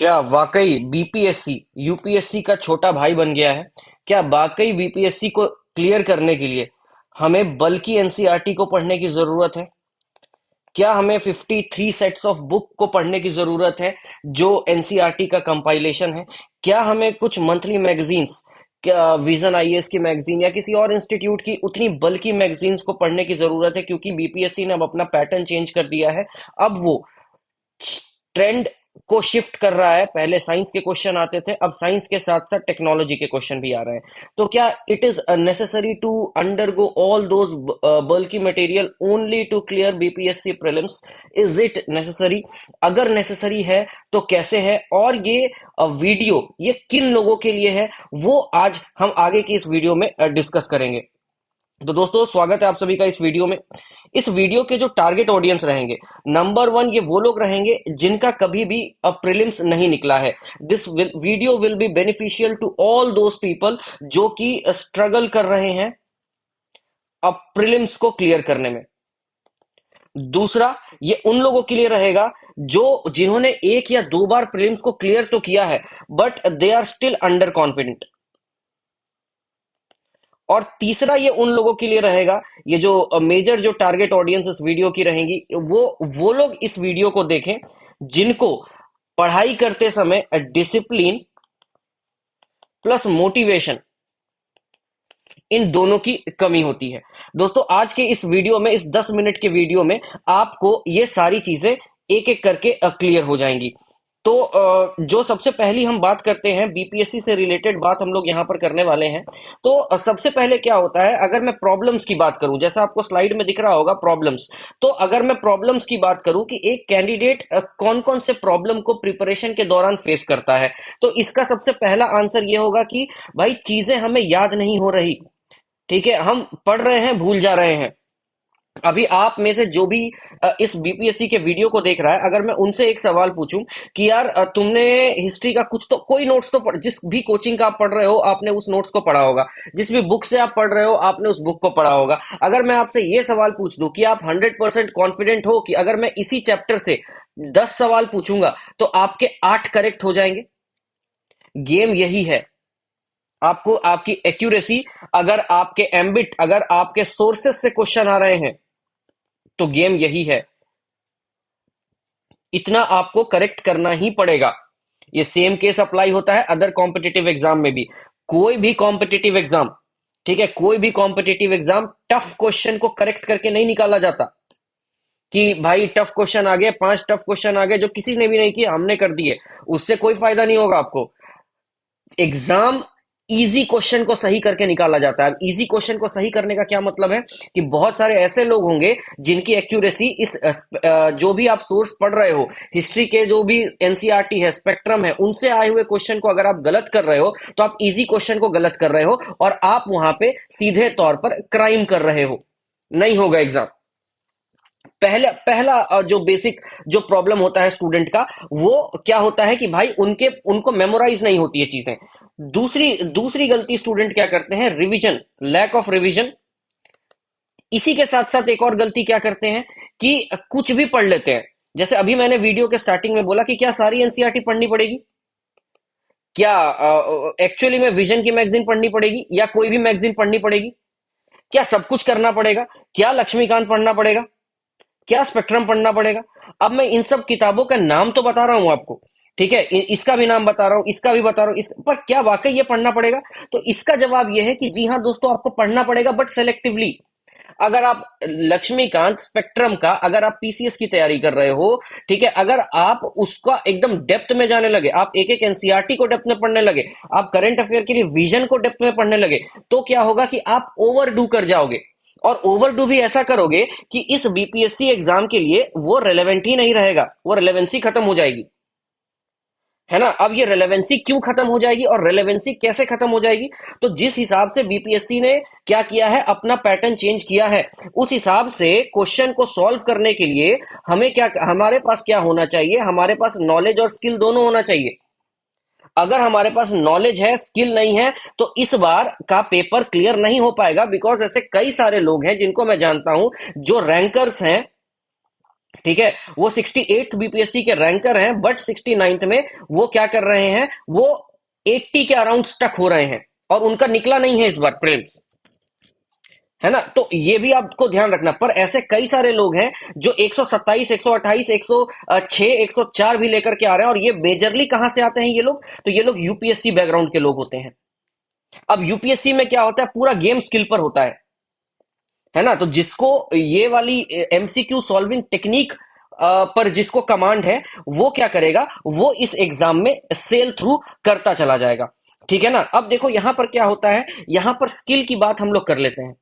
क्या वाकई BPSC UPSC का छोटा भाई बन गया है? क्या वाकई बीपीएससी को क्लियर करने के लिए हमें बल्कि एनसीईआरटी को पढ़ने की जरूरत है? क्या हमें 53 सेट्स ऑफ बुक को पढ़ने की जरूरत है जो एनसीईआरटी का कंपाइलेशन है? क्या हमें कुछ मंथली मैगजीन्स, क्या विजन आईएएस की मैगजीन या किसी और इंस्टीट्यूट की उतनी बल्कि मैगजीन्स को पढ़ने की जरूरत है? क्योंकि बीपीएससी ने अब अपना पैटर्न चेंज कर दिया है। अब वो ट्रेंड को शिफ्ट कर रहा है। पहले साइंस के क्वेश्चन आते थे, अब साइंस के साथ साथ टेक्नोलॉजी के क्वेश्चन भी आ रहे हैं। तो क्या it is necessary to undergo all those bulky material only to clear BPSC prelims? Is it necessary? अगर नेसेसरी है तो कैसे है, और ये वीडियो ये किन लोगों के लिए है, वो आज हम आगे की इस वीडियो में डिस्कस करेंगे। तो दोस्तों, स्वागत है आप सभी का इस वीडियो में। इस वीडियो के जो टारगेट ऑडियंस रहेंगे, नंबर वन, ये वो लोग रहेंगे जिनका कभी भी प्रीलिम्स नहीं निकला है। This video will be beneficial to all those people जो कि स्ट्रगल कर रहे हैं अब प्रीलिम्स को क्लियर करने में। दूसरा, ये उन लोगों के लिए रहेगा जो जिन्होंने एक या दो बार प्रीलिम्स को क्लियर तो किया है but they are still under confident. और तीसरा, ये उन लोगों के लिए रहेगा, ये जो मेजर जो टारगेट ऑडियंस इस वीडियो की रहेंगी, वो लोग इस वीडियो को देखें जिनको पढ़ाई करते समय डिसिप्लिन प्लस मोटिवेशन, इन दोनों की कमी होती है। दोस्तों, आज के इस वीडियो में, इस 10 मिनट के वीडियो में आपको ये सारी चीजें एक एक करके क्लियर हो जाएंगी। तो जो सबसे पहली हम बात करते हैं, बीपीएससी से रिलेटेड बात हम लोग यहां पर करने वाले हैं। तो सबसे पहले क्या होता है, अगर मैं प्रॉब्लम्स की बात करूं, जैसा आपको स्लाइड में दिख रहा होगा प्रॉब्लम्स, तो अगर मैं प्रॉब्लम्स की बात करूं कि एक कैंडिडेट कौन कौन से प्रॉब्लम को प्रिपरेशन के दौरान फेस करता है, तो इसका सबसे पहला आंसर ये होगा कि भाई चीजें हमें याद नहीं हो रही। ठीक है, हम पढ़ रहे हैं, भूल जा रहे हैं। अभी आप में से जो भी इस बीपीएससी के वीडियो को देख रहा है, अगर मैं उनसे एक सवाल पूछूं कि यार तुमने हिस्ट्री का कुछ तो, कोई नोट्स तो जिस भी कोचिंग का आप पढ़ रहे हो आपने उस नोट्स को पढ़ा होगा, जिस भी बुक से आप पढ़ रहे हो आपने उस बुक को पढ़ा होगा। अगर मैं आपसे ये सवाल पूछ दूं कि आप 100% कॉन्फिडेंट हो कि अगर मैं इसी चैप्टर से 10 सवाल पूछूंगा तो आपके 8 करेक्ट हो जाएंगे? गेम यही है। आपको आपकी एक्यूरेसी, अगर आपके एम्बिट, अगर आपके सोर्सेस से क्वेश्चन आ रहे हैं, तो गेम यही है। इतना आपको करेक्ट करना ही पड़ेगा। ये सेम केस अप्लाई होता है अदर कॉम्पिटिटिव एग्जाम में भी। कोई भी कॉम्पिटिटिव एग्जाम, ठीक है, कोई भी कॉम्पिटिटिव एग्जाम टफ क्वेश्चन को करेक्ट करके नहीं निकाला जाता कि भाई टफ क्वेश्चन आ गए, 5 टफ क्वेश्चन आ गए जो किसी ने भी नहीं किया, हमने कर दिए। उससे कोई फायदा नहीं होगा आपको। एग्जाम इजी क्वेश्चन को सही करके निकाला जाता है। अब इजी क्वेश्चन को सही करने का क्या मतलब है कि बहुत सारे ऐसे लोग होंगे जिनकी एक्यूरेसी इस जो भी आप सोर्स पढ़ रहे हो, हिस्ट्री के जो भी एनसीईआरटी है, स्पेक्ट्रम है, उनसे आए हुए क्वेश्चन को अगर आप गलत कर रहे हो तो आप इजी क्वेश्चन को गलत कर रहे हो और आप वहां पे सीधे तौर पर क्राइम कर रहे हो। नहीं होगा एग्जाम। पहला पहला जो बेसिक जो प्रॉब्लम होता है स्टूडेंट का, वो क्या होता है कि भाई उनको मेमोराइज नहीं होती है चीजें। दूसरी दूसरी गलती स्टूडेंट क्या करते हैं, रिवीजन, लैक ऑफ रिवीजन। इसी के साथ साथ एक और गलती क्या करते हैं कि कुछ भी पढ़ लेते हैं। जैसे अभी मैंने वीडियो के स्टार्टिंग में बोला कि क्या सारी एनसीईआरटी पढ़नी पड़ेगी, क्या एक्चुअली में विजन की मैगजीन पढ़नी पड़ेगी या कोई भी मैगजीन पढ़नी पड़ेगी, क्या सब कुछ करना पड़ेगा, क्या लक्ष्मीकांत पढ़ना पड़ेगा, क्या स्पेक्ट्रम पढ़ना पड़ेगा? अब मैं इन सब किताबों का नाम तो बता रहा हूं आपको, ठीक है, इसका भी नाम बता रहा हूं, इसका भी बता रहा हूं, पर क्या वाकई ये पढ़ना पड़ेगा? तो इसका जवाब ये है कि जी हां दोस्तों, आपको पढ़ना पड़ेगा बट सेलेक्टिवली। अगर आप लक्ष्मीकांत, स्पेक्ट्रम का, अगर आप पीसीएस की तैयारी कर रहे हो, ठीक है, अगर आप उसका एकदम डेप्थ में जाने लगे, आप एक एक एनसीईआरटी को डेप्थ में पढ़ने लगे, आप करंट अफेयर के लिए विजन को डेप्थ में पढ़ने लगे, तो क्या होगा कि आप ओवरडू कर जाओगे। और ओवरडू भी ऐसा करोगे कि इस बीपीएससी एग्जाम के लिए वो रेलेवेंट ही नहीं रहेगा, वो रेलेवेंसी खत्म हो जाएगी, है ना। अब ये रेलेवेंसी क्यों खत्म हो जाएगी और रेलेवेंसी कैसे खत्म हो जाएगी? तो जिस हिसाब से बीपीएससी ने क्या किया है, अपना पैटर्न चेंज किया है, उस हिसाब से क्वेश्चन को सॉल्व करने के लिए हमें क्या, हमारे पास क्या होना चाहिए, हमारे पास नॉलेज और स्किल दोनों होना चाहिए। अगर हमारे पास नॉलेज है, स्किल नहीं है, तो इस बार का पेपर क्लियर नहीं हो पाएगा। बिकॉज ऐसे कई सारे लोग हैं जिनको मैं जानता हूं जो रैंकर्स हैं, ठीक है, वो 68th बीपीएससी के रैंकर हैं, बट 69th में वो क्या कर रहे हैं, वो 80 के अराउंड स्टक हो रहे हैं, और उनका निकला नहीं है इस बार प्रीलिम्स, है ना। तो ये भी आपको ध्यान रखना। पर ऐसे कई सारे लोग हैं जो 127, 128, 106, 104 भी लेकर के आ रहे हैं, और ये मेजरली कहां से आते हैं ये लोग, तो ये लोग यूपीएससी बैकग्राउंड के लोग होते हैं। अब यूपीएससी में क्या होता है, पूरा गेम स्किल पर होता है ना। तो जिसको ये वाली एमसीक्यू सॉल्विंग टेक्निक पर जिसको कमांड है, वो क्या करेगा, वो इस एग्जाम में सेल थ्रू करता चला जाएगा। ठीक है ना। अब देखो यहां पर क्या होता है, यहां पर स्किल की बात हम लोग कर लेते हैं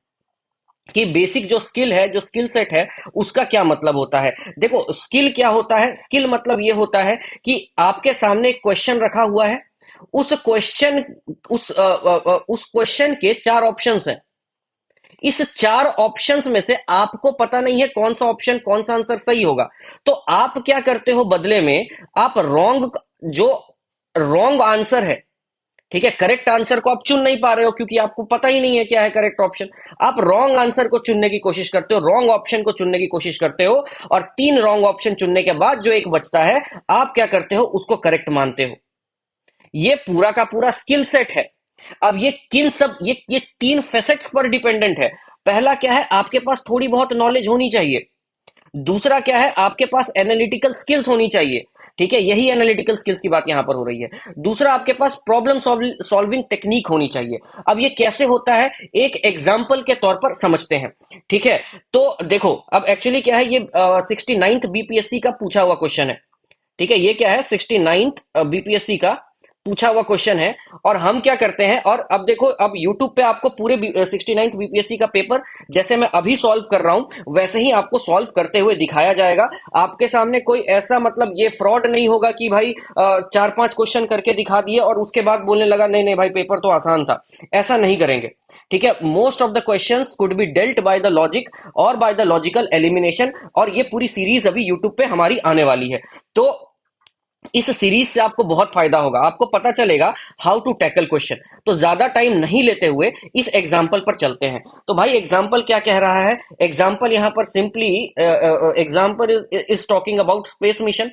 कि बेसिक जो स्किल है, जो स्किल सेट है, उसका क्या मतलब होता है। देखो स्किल क्या होता है, स्किल मतलब ये होता है कि आपके सामने एक क्वेश्चन रखा हुआ है, उस क्वेश्चन उस क्वेश्चन के चार ऑप्शंस हैं। इस चार ऑप्शंस में से आपको पता नहीं है कौन सा ऑप्शन, कौन सा आंसर सही होगा। तो आप क्या करते हो बदले में, आप रॉन्ग, जो रॉन्ग आंसर है, ठीक है, करेक्ट आंसर को आप चुन नहीं पा रहे हो क्योंकि आपको पता ही नहीं है क्या है करेक्ट ऑप्शन। आप रॉन्ग आंसर को चुनने की कोशिश करते हो, रॉन्ग ऑप्शन को चुनने की कोशिश करते हो, और तीन रॉन्ग ऑप्शन चुनने के बाद जो एक बचता है, आप क्या करते हो, उसको करेक्ट मानते हो। ये पूरा का पूरा स्किल सेट है। अब ये किन सब, ये तीन फेसेट्स पर डिपेंडेंट है। पहला क्या है, आपके पास थोड़ी बहुत नॉलेज होनी चाहिए। दूसरा क्या है, आपके पास एनालिटिकल स्किल्स होनी चाहिए। ठीक है, यही एनालिटिकल स्किल्स की बात यहां पर हो रही है। दूसरा, आपके पास प्रॉब्लम सॉल्विंग टेक्निक होनी चाहिए। अब ये कैसे होता है, एक एग्जाम्पल के तौर पर समझते हैं। ठीक है, तो देखो अब एक्चुअली क्या है, ये 69th बीपीएससी का पूछा हुआ क्वेश्चन है। ठीक है, ये क्या है, 69th बीपीएससी का पूछा हुआ क्वेश्चन है। और हम क्या करते हैं, और अब देखो, अब यूट्यूब पे आपको पूरे 69th बीपीएससी का पेपर जैसे मैं अभी सॉल्व कर रहा हूं, वैसे ही आपको सॉल्व करते हुए दिखाया जाएगा। आपके सामने कोई ऐसा, मतलब ये फ्रॉड नहीं होगा कि भाई चार पांच क्वेश्चन करके दिखा दिए और उसके बाद बोलने लगा नहीं नहीं भाई पेपर तो आसान था। ऐसा नहीं करेंगे। ठीक है, most of the questions could be dealt by the logic और बाय द लॉजिकल एलिमिनेशन, और ये पूरी सीरीज अभी यूट्यूब पे हमारी आने वाली है। तो इस सीरीज से आपको बहुत फायदा होगा, आपको पता चलेगा हाउ टू टैकल क्वेश्चन। तो ज्यादा टाइम नहीं लेते हुए इस एग्जाम्पल पर चलते हैं। तो भाई एग्जाम्पल क्या कह रहा है, एग्जाम्पल यहां पर simply, example is talking about space mission.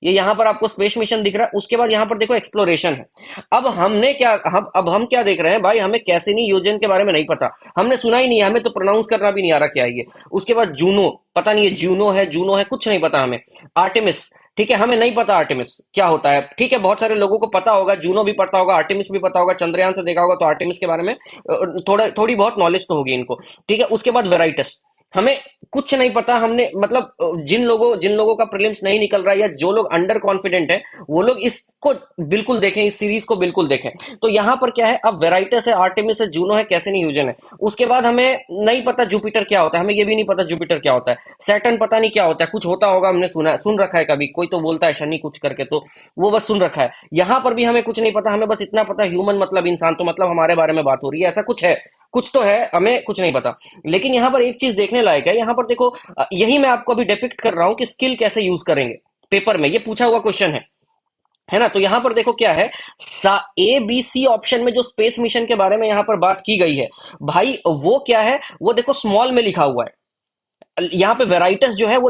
ये यहां पर आपको स्पेस मिशन दिख रहा है, उसके बाद यहां पर देखो एक्सप्लोरेशन है। अब हमने क्या, हम क्या देख रहे हैं भाई, हमें कैसिनी योजन के बारे में नहीं पता, हमने सुना ही नहीं है, हमें तो प्रोनाउंस करना भी नहीं आ रहा क्या है ये। उसके बाद जूनो, पता नहीं है जूनो है, जूनो है, कुछ नहीं पता हमें। आर्टेमिस, ठीक है, हमें नहीं पता आर्टेमिस क्या होता है। ठीक है, बहुत सारे लोगों को पता होगा, जूनो भी पता होगा, आर्टेमिस भी पता होगा, चंद्रयान से देखा होगा तो आर्टेमिस के बारे में थोड़ी बहुत नॉलेज तो होगी इनको। ठीक है, उसके बाद वेराइटस, हमें कुछ नहीं पता। हमने मतलब जिन लोगों का प्रीलिम्स नहीं निकल रहा है, या जो लोग अंडर कॉन्फिडेंट है, वो लोग इसको बिल्कुल देखें, इस सीरीज को बिल्कुल देखें। तो यहां पर क्या है, अब वेराइटस है, आर्टेमिस है, जूनो है, कैसिनी ह्यूजन है। उसके बाद हमें नहीं पता जुपिटर क्या होता है, हमें ये भी नहीं पता जुपिटर क्या होता है। सैटर्न पता नहीं क्या होता है, कुछ होता होगा, हमने सुन रखा है कभी, कोई तो बोलता है शनि कुछ करके, तो वो बस सुन रखा है। यहां पर भी हमें कुछ नहीं पता, हमें बस इतना पता, ह्यूमन मतलब इंसान, तो मतलब हमारे बारे में बात हो रही है, ऐसा कुछ है, कुछ तो है, हमें कुछ नहीं पता। लेकिन यहां पर एक चीज देखने लायक है, यहां पर देखो, यही मैं आपको अभी डिपिक्ट कर रहा हूं कि स्किल कैसे यूज करेंगे पेपर में, ये पूछा हुआ क्वेश्चन है ना। तो यहां पर देखो क्या है, ए बी सी ऑप्शन में जो स्पेस मिशन के बारे में यहां पर बात की गई है, भाई वो क्या है, वो देखो स्मॉल में लिखा हुआ है। यहां पे वेराइटस जो है वो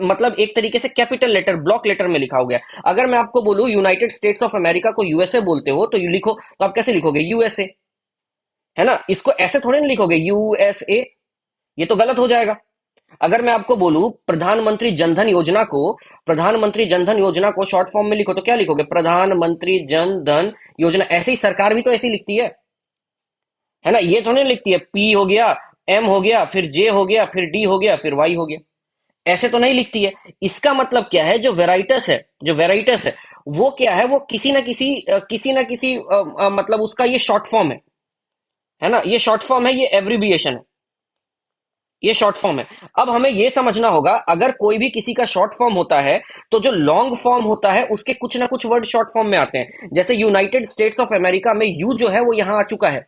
मतलब एक तरीके से कैपिटल लेटर, ब्लॉक लेटर में लिखा हो गया। अगर मैं आपको बोलूं यूनाइटेड स्टेट्स ऑफ अमेरिका को यूएसए बोलते हो, तो यू लिखो, तो आप कैसे लिखोगे, यूएसए, है ना। इसको ऐसे थोड़े ना लिखोगे यूएसए, ये तो गलत हो जाएगा। अगर मैं आपको बोलूं प्रधानमंत्री जनधन योजना को, प्रधानमंत्री जनधन योजना को शॉर्ट फॉर्म में लिखो, तो क्या लिखोगे, प्रधानमंत्री जन धन योजना। ऐसे ही सरकार भी तो ऐसे ही लिखती है ना। ये थोड़ी ना लिखती है, पी हो गया, एम हो गया, फिर जे हो गया, फिर डी हो गया, फिर वाई हो गया, ऐसे तो नहीं लिखती है। इसका मतलब क्या है, जो वेराइटस है, जो वेराइटस है, वो क्या है, वो किसी ना किसी मतलब उसका ये शॉर्ट फॉर्म है ना, ये शॉर्ट फॉर्म है, ये एब्रिविएशन है, ये शॉर्ट फॉर्म है। अब हमें यह समझना होगा, अगर कोई भी किसी का शॉर्ट फॉर्म होता है, तो जो लॉन्ग फॉर्म होता है उसके कुछ ना कुछ वर्ड शॉर्ट फॉर्म में आते हैं। जैसे यूनाइटेड स्टेट्स ऑफ अमेरिका में यू जो है वो यहां आ चुका है,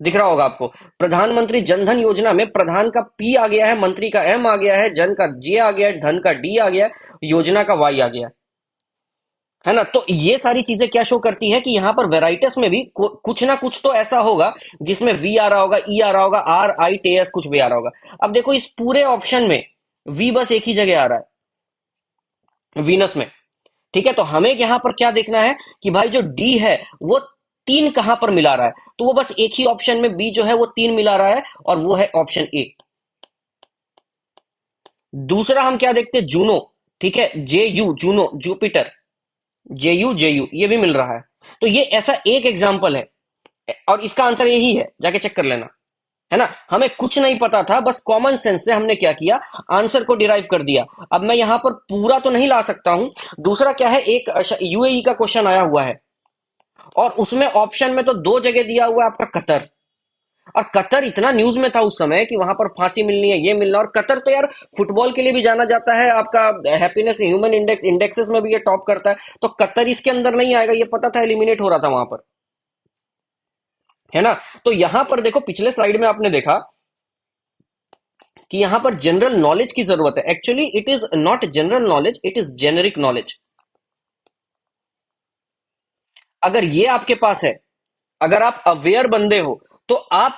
दिख रहा होगा आपको। प्रधानमंत्री जनधन योजना में प्रधान का पी आ गया है, मंत्री का एम आ गया है, जन का जे आ गया है, धन का डी आ गया है, योजना का वाई आ गया है ना। तो ये सारी चीजें क्या शो करती है कि यहां पर वेराइटस में भी कुछ ना कुछ तो ऐसा होगा जिसमें वी आ रहा होगा, ई आ रहा होगा, आर आई टी एस कुछ भी आ रहा होगा। अब देखो इस पूरे ऑप्शन में, वी बस एक ही जगह आ रहा है वीनस में। ठीक है, तो हमें यहां पर क्या देखना है कि भाई जो डी है वो तीन कहां पर मिला रहा है, तो वो बस एक ही ऑप्शन में बी जो है वो तीन मिला रहा है, और वो है ऑप्शन ए। दूसरा हम क्या देखते हैं, जूनो। ठीक है, J U, Juno, Jupiter, J U ये भी मिल रहा है। तो ये ऐसा एक एग्जाम्पल है, और इसका आंसर यही है, जाके चेक कर लेना। है ना, हमें कुछ नहीं पता था, बस कॉमन सेंस से हमने क्या किया, आंसर को डिराइव कर दिया। अब मैं यहां पर पूरा तो नहीं ला सकता हूं। दूसरा क्या है, एक यूएई का क्वेश्चन आया हुआ है, और उसमें ऑप्शन में तो दो जगह दिया हुआ है आपका कतर। और कतर इतना न्यूज में था उस समय कि वहां पर फांसी मिलनी है, ये मिलना। और कतर तो यार फुटबॉल के लिए भी जाना जाता है, आपका हैप्पीनेस ह्यूमन इंडेक्स इंडेक्सेस में भी ये टॉप करता है। तो कतर इसके अंदर नहीं आएगा, ये पता था, एलिमिनेट हो रहा था वहां पर। है ना, तो यहां पर देखो, पिछले स्लाइड में आपने देखा कि यहां पर जनरल नॉलेज की जरूरत है। Actually it is not general knowledge, it is generic knowledge. अगर ये आपके पास है, अगर आप अवेयर बंदे हो, तो आप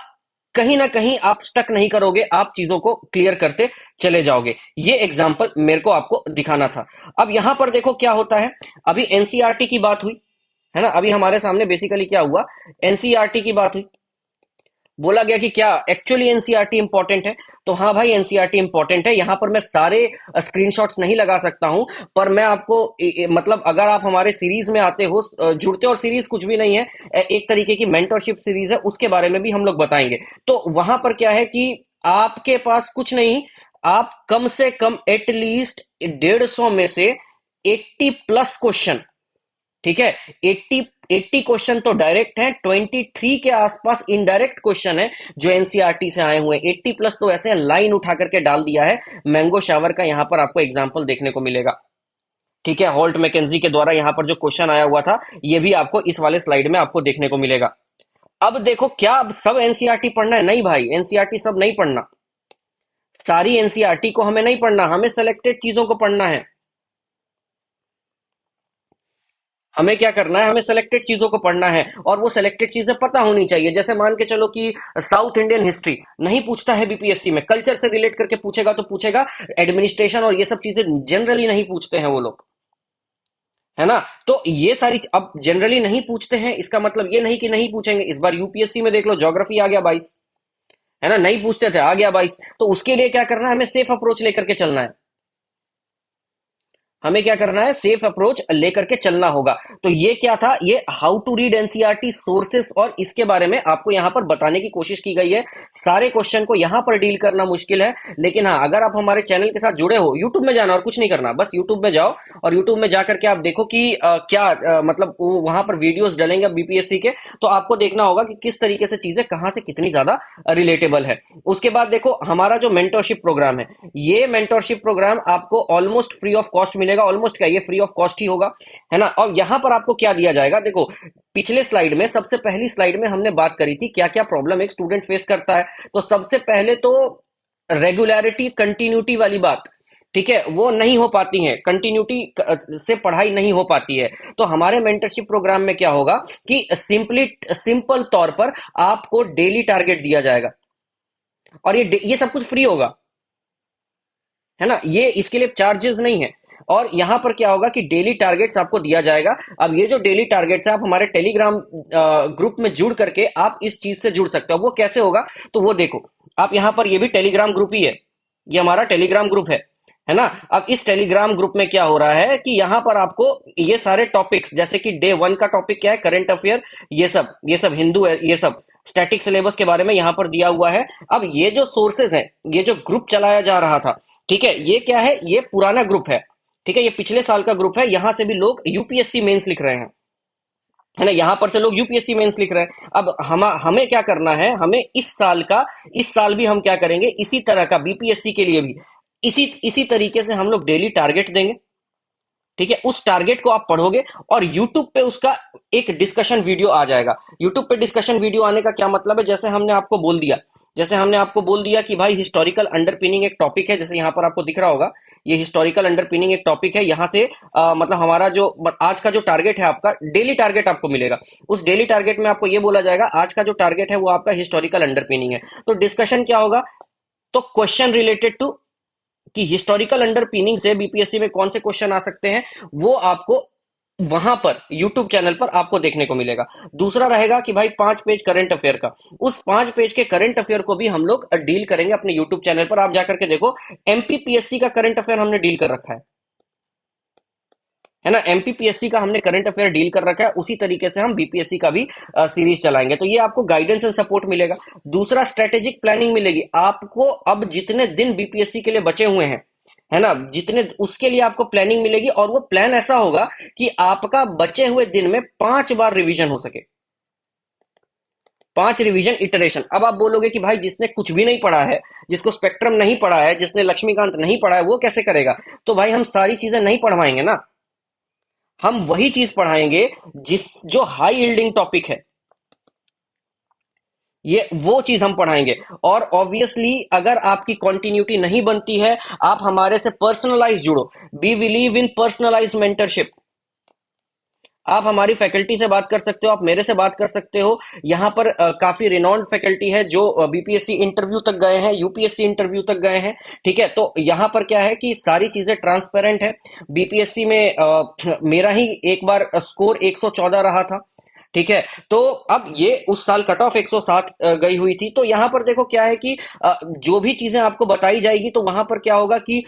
कहीं ना कहीं आप स्टक नहीं करोगे, आप चीजों को क्लियर करते चले जाओगे। ये एग्जांपल मेरे को आपको दिखाना था। अब यहां पर देखो क्या होता है, अभी एनसीईआरटी की बात हुई, है ना, अभी हमारे सामने बेसिकली क्या हुआ, एनसीईआरटी की बात हुई। बोला गया कि क्या एक्चुअली एनसीईआरटी इंपॉर्टेंट है, तो हाँ भाई एनसीईआरटी इंपॉर्टेंट है। यहां पर मैं सारे स्क्रीनशॉट्स नहीं लगा सकता हूं, पर मैं आपको मतलब अगर आप हमारे सीरीज में आते हो, जुड़ते, और सीरीज कुछ भी नहीं है, एक तरीके की मेंटरशिप सीरीज है, उसके बारे में भी हम लोग बताएंगे। तो वहां पर क्या है कि आपके पास कुछ नहीं, आप कम से कम एटलीस्ट 150 में से 80+ क्वेश्चन, ठीक है, 80 क्वेश्चन तो डायरेक्ट है, 23 के आसपास इनडायरेक्ट क्वेश्चन है जो एनसीईआरटी से आए हुए हैं। 80+ तो ऐसे लाइन उठा करके डाल दिया है। मैंगो शावर का यहां पर आपको एग्जाम्पल देखने को मिलेगा। ठीक है, हॉल्ट मैकेंजी के द्वारा यहां पर जो क्वेश्चन आया हुआ था, ये भी आपको इस वाले स्लाइड में आपको देखने को मिलेगा। अब देखो, क्या अब सब एनसीईआरटी पढ़ना है? नहीं भाई, एनसीईआरटी सब नहीं पढ़ना, सारी एनसीईआरटी को हमें नहीं पढ़ना, हमें सेलेक्टेड चीजों को पढ़ना है। हमें क्या करना है, हमें सेलेक्टेड चीजों को पढ़ना है, और वो सेलेक्टेड चीजें पता होनी चाहिए। जैसे मान के चलो कि साउथ इंडियन हिस्ट्री नहीं पूछता है बीपीएससी में, कल्चर से रिलेट करके पूछेगा तो पूछेगा, एडमिनिस्ट्रेशन और ये सब चीजें जनरली नहीं पूछते हैं वो लोग। है ना, तो ये सारी अब जनरली नहीं पूछते हैं, इसका मतलब ये नहीं कि नहीं पूछेंगे। इस बार यूपीएससी में देख लो, ज्योग्राफी आ गया 22, है ना, नहीं पूछते थे, आ गया 22। तो उसके लिए क्या करना है, हमें सेफ अप्रोच लेकर के चलना है। हमें क्या करना है, सेफ अप्रोच लेकर के चलना होगा। तो ये क्या था, ये how to read NCERT sources, और इसके बारे में आपको यहां पर बताने की कोशिश की गई है। सारे क्वेश्चन को यहां पर डील करना मुश्किल है, लेकिन हाँ, अगर आप हमारे चैनल के साथ जुड़े हो, यूट्यूब में जाना और कुछ नहीं करना, बस यूट्यूब में जाओ, और यूट्यूब में जाकर के आप देखो कि क्या मतलब वहां पर वीडियोस डलेंगे बीपीएससी के, तो आपको देखना होगा कि किस तरीके से चीजें कहां से कितनी ज्यादा रिलेटेबल है। उसके बाद देखो, हमारा जो मेंटरशिप प्रोग्राम है, ये मेंटरशिप प्रोग्राम आपको ऑलमोस्ट फ्री ऑफ कॉस्ट मिलेगा। ऑलमोस्ट क्या, ये फ्री ऑफ कॉस्ट ही होगा। है ना, और यहां पर आपको क्या दिया जाएगा, देखो पिछले स्लाइड में, सबसे पहली स्लाइड में हमने बात करी थी क्या क्या प्रॉब्लम एक स्टूडेंट फेस करता है। तो सबसे पहले तो रेगुलरिटी, कंटिन्यूटी वाली बात, ठीक है, वो नहीं हो पाती है, कंटिन्यूटी से पढ़ाई नहीं हो पाती है। तो हमारे मेंटरशिप प्रोग्राम में क्या होगा कि सिंपल तौर पर आपको डेली टारगेट दिया जाएगा, और ये सब कुछ फ्री होगा। है ना, ये इसके लिए चार्जेस नहीं है। और यहां पर क्या होगा कि डेली टारगेट्स आपको दिया जाएगा। अब ये जो डेली टारगेट्स है, आप हमारे टेलीग्राम ग्रुप में जुड़ करके आप इस चीज से जुड़ सकते हो। वो कैसे होगा, तो वो देखो, आप यहां पर, ये भी टेलीग्राम ग्रुप ही है, ये हमारा टेलीग्राम ग्रुप है ना। अब इस टेलीग्राम ग्रुप में क्या हो रहा है कि यहां पर आपको ये सारे टॉपिक्स, जैसे कि डे 1 का टॉपिक क्या है, करंट अफेयर, ये सब हिंदू है, ये सब स्टैटिक सिलेबस के बारे में यहां पर दिया हुआ है। अब ये जो सोर्सेज हैं, ये जो ग्रुप चलाया जा रहा था, ठीक है, ये क्या है, ये पुराना ग्रुप है। ठीक है, ये पिछले साल का ग्रुप है, यहां से भी लोग यूपीएससी मेंस लिख रहे हैं। है ना, यहां पर से लोग यूपीएससी मेंस लिख रहे हैं। अब हमें क्या करना है, हमें इस साल भी हम क्या करेंगे, इसी तरह का बीपीएससी के लिए भी इसी इसी तरीके से हम लोग डेली टारगेट देंगे। ठीक है, उस टारगेट को आप पढ़ोगे, और यूट्यूब पे उसका एक डिस्कशन वीडियो आ जाएगा। यूट्यूब पे डिस्कशन वीडियो आने का क्या मतलब है, जैसे हमने आपको बोल दिया कि भाई हिस्टोरिकल अंडरपिनिंग एक टॉपिक है, जैसे यहां पर आपको दिख रहा होगा, ये हिस्टोरिकल अंडरपिनिंग एक टॉपिक है। यहां से मतलब हमारा जो आज का जो टारगेट है, आपका डेली टारगेट आपको मिलेगा। उस डेली टारगेट में आपको ये बोला जाएगा, आज का जो टारगेट है वो आपका हिस्टोरिकल अंडरपिनिंग है। तो डिस्कशन क्या होगा, तो क्वेश्चन रिलेटेड टू कि हिस्टोरिकल अंडरपिनिंग से बीपीएससी में कौन से क्वेश्चन आ सकते हैं, वो आपको वहां पर यूट्यूब चैनल पर आपको देखने को मिलेगा। दूसरा रहेगा कि भाई 5 पेज करंट अफेयर का, उस 5 पेज के करंट अफेयर को भी हम लोग डील करेंगे अपने यूट्यूब चैनल पर। आप जाकर के देखो, एमपीपीएससी का करंट अफेयर हमने डील कर रखा है ना, एमपीपीएससी का हमने करंट अफेयर डील कर रखा है, उसी तरीके से हम बीपीएससी का भी सीरीज चलाएंगे। तो ये आपको गाइडेंस एंड सपोर्ट मिलेगा। दूसरा, स्ट्रेटेजिक प्लानिंग मिलेगी आपको। अब जितने दिन बीपीएससी के लिए बचे हुए हैं, है ना, जितने, उसके लिए आपको प्लानिंग मिलेगी, और वो प्लान ऐसा होगा कि आपका बचे हुए दिन में 5 बार रिवीजन हो सके। 5 रिवीजन इटरेशन। अब आप बोलोगे कि भाई जिसने कुछ भी नहीं पढ़ा है, जिसको स्पेक्ट्रम नहीं पढ़ा है, जिसने लक्ष्मीकांत नहीं पढ़ा है, वो कैसे करेगा? तो भाई हम सारी चीजें नहीं पढ़वाएंगे ना, हम वही चीज पढ़ाएंगे जिस जो हाई यील्डिंग टॉपिक है, ये वो चीज हम पढ़ाएंगे। और ऑब्वियसली अगर आपकी कंटिन्यूटी नहीं बनती है, आप हमारे से पर्सनलाइज जुड़ो। We believe in personalise mentorship. आप हमारी फैकल्टी से बात कर सकते हो, आप मेरे से बात कर सकते हो। यहाँ पर काफी रिनॉन्ड फैकल्टी है जो बीपीएससी इंटरव्यू तक गए हैं, यूपीएससी इंटरव्यू तक गए हैं। ठीक है, तो यहाँ पर क्या है कि सारी चीजें ट्रांसपेरेंट है। बीपीएससी में मेरा ही एक बार स्कोर 114 रहा था। ठीक है, तो अब ये उस साल कट ऑफ 107 गई हुई थी। तो यहां पर देखो क्या है कि जो भी चीजें आपको बताई जाएगी, तो वहां पर क्या होगा कि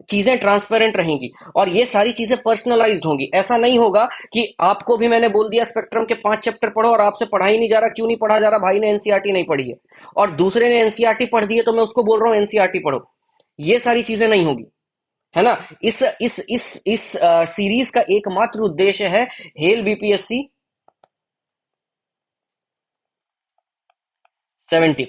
चीजें ट्रांसपेरेंट रहेंगी, और ये सारी चीजें पर्सनलाइज्ड होंगी। ऐसा नहीं होगा कि आपको भी मैंने बोल दिया स्पेक्ट्रम के 5 चैप्टर पढ़ो, और आपसे पढ़ा ही नहीं जा रहा। क्यों नहीं पढ़ा जा रहा? भाई ने एनसीईआरटी नहीं पढ़ी है, और दूसरे ने एनसीईआरटी पढ़ दी है, तो मैं उसको बोल रहा हूं एनसीईआरटी पढ़ो। ये सारी चीजें नहीं होगी, है ना। इस सीरीज का एकमात्र उद्देश्य है hello BPSC 70,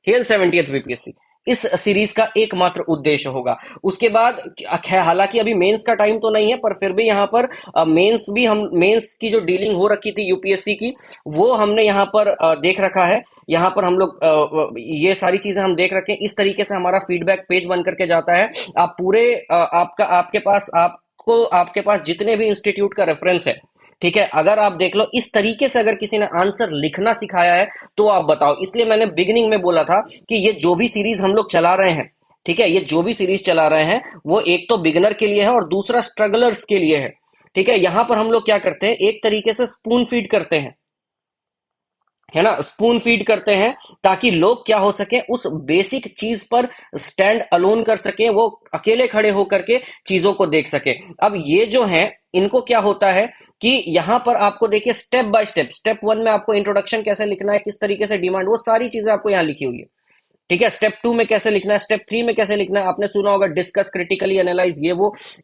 hello 70th BPSC, इस सीरीज का एकमात्र उद्देश्य होगा। उसके बाद हालांकि अभी मेंस का टाइम तो नहीं है, पर फिर भी यहाँ पर मेंस भी, हम मेंस की जो डीलिंग हो रखी थी यूपीएससी की, वो हमने यहाँ पर देख रखा है। यहाँ पर हम लोग ये सारी चीजें हम देख रखे हैं। इस तरीके से हमारा फीडबैक पेज बन करके जाता है। आप पूरे आपके पास जितने भी इंस्टीट्यूट का रेफरेंस है, ठीक है, अगर आप देख लो इस तरीके से, अगर किसी ने आंसर लिखना सिखाया है, तो आप बताओ। इसलिए मैंने बिगिनिंग में बोला था कि ये जो भी सीरीज हम लोग चला रहे हैं, ठीक है, ये जो भी सीरीज चला रहे हैं, वो एक तो बिगिनर के लिए है और दूसरा स्ट्रगलर्स के लिए है। ठीक है, यहां पर हम लोग क्या करते हैं, एक तरीके से स्पून फीड करते हैं, है ना, स्पून फीड करते हैं, ताकि लोग क्या हो सके, उस बेसिक चीज पर स्टैंड अलोन कर सके, वो अकेले खड़े होकर के चीजों को देख सके। अब ये जो है, इनको क्या होता है कि यहां पर आपको देखिए स्टेप बाय स्टेप, स्टेप 1 में आपको इंट्रोडक्शन कैसे लिखना है, किस तरीके से डिमांड, वो सारी चीजें आपको यहां लिखी हुई है। ठीक है, स्टेप 2 में कैसे लिखना है, स्टेप 3 में कैसे लिखना है, आपने सुना होगा डिस्कस, क्रिटिकली एनालाइज,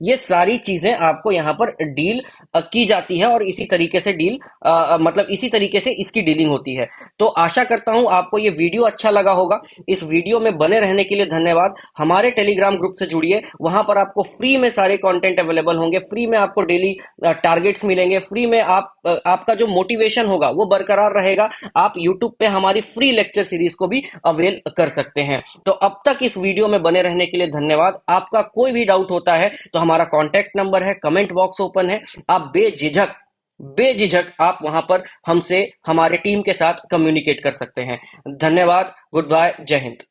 ये सारी चीजें आपको यहां पर डील की जाती है, और इसी तरीके से डील मतलब इसी तरीके से इसकी डीलिंग होती है। तो आशा करता हूं आपको ये वीडियो अच्छा लगा होगा। इस वीडियो में बने रहने के लिए धन्यवाद। हमारे टेलीग्राम ग्रुप से जुड़िए, वहां पर आपको फ्री में सारे कंटेंट अवेलेबल होंगे, फ्री में आपको डेली टारगेट्स मिलेंगे, फ्री में आपका जो मोटिवेशन होगा वो बरकरार रहेगा। आप यूट्यूब पे हमारी फ्री लेक्चर सीरीज को भी अवेल कर सकते हैं। तो अब तक इस वीडियो में बने रहने के लिए धन्यवाद। आपका कोई भी डाउट होता है तो हमारा कॉन्टैक्ट नंबर है, कमेंट बॉक्स ओपन है, आप बेझिझक आप वहां पर हमसे, हमारे टीम के साथ कम्युनिकेट कर सकते हैं। धन्यवाद, गुड बाय, जय हिंद।